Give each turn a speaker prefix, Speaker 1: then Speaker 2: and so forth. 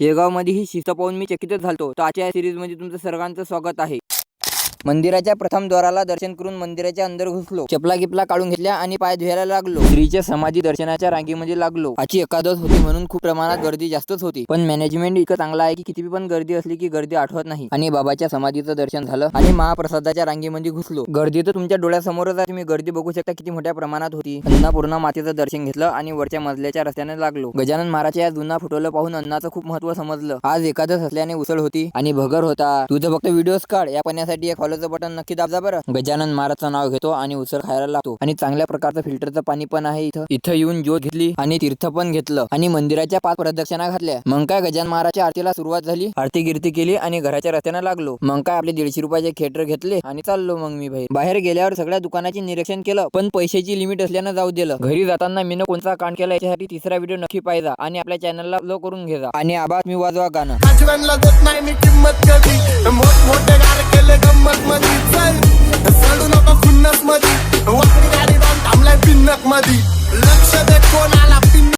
Speaker 1: शेगाव मध्ये ही शिस्त पाहून मी चकितच झालतो. तर आजच्या सिरीज मध्ये तुमचं सर्वांचं स्वागत आहे. मंदिराच्या प्रथम द्वाराला दर्शन करून मंदिराच्या अंदर घुसलो. चपला गिपला काढून घेतल्या आणि पाय धुवायला लागलो. श्रीच्या समाधी दर्शनाच्या रांगेमध्ये लागलो. आजची एकादश होती म्हणून खूप प्रमाणात गर्दी जास्तच होती, पण मॅनेजमेंट इतकं चांगलं आहे की किती पण गर्दी असली की गर्दी आठवत नाही. आणि बाबाच्या समाधीचं दर्शन झालं आणि महाप्रसादाच्या रांगेमध्ये घुसलो. गर्दी तर तुमच्या डोळ्यासमोरच आहे, तुम्ही गर्दी बघू शकता किती मोठ्या प्रमाणात होती. अन्नपूर्णा मातेचं दर्शन घेतलं आणि वरच्या मजल्याच्या रस्त्याने लागलो. गजानन महाराजच्या या जुना फोटोला पाहून अन्नाचं खूप महत्त्व समजलं. आज एकादश असल्याने उसळ होती आणि भगर होता. तुझं फक्त व्हिडिओज काढ या पाण्यासाठी एक फॉलोचं बटन नक्की दाबजा बरं. गजानन महाराजचं नाव घेतो आणि उसळ खायला लागतो. आणि चांगल्या प्रकारचं फिल्टरचं पाणी पण आहे इथं येऊन ज्योत घेतली आणि तीर्थ पण घेतलं आणि मंदिराच्या 5 प्रदक्षिणा घातल्या. मग काय गजानन महाराजच्या आरतीला सुरुवात झाली. आरती गिरती केली आणि घराच्या रस्त्याने लागलो. मग काय आपले 150 रुपयाचे थिएटर घेतले आणि चाललो. मग मी बाहेर गेल्यावर सगळ्या दुकानाची निरीक्षण केलं, पण पैशाची लिमिट असल्यानं जाऊ दिलं. घरी जाताना मीनं कोणता कांड केला याच्यासाठी तिसरा व्हिडिओ नक्की पाहिजा आणि आपल्या चॅनलला फॉलो करून घ्या. आणि आवाज मी वाजवा गाणं.
Speaker 2: सोडू नको खुन्नस मधी वाकडी गाडी बांध थांबलाय पिन्नक मधी.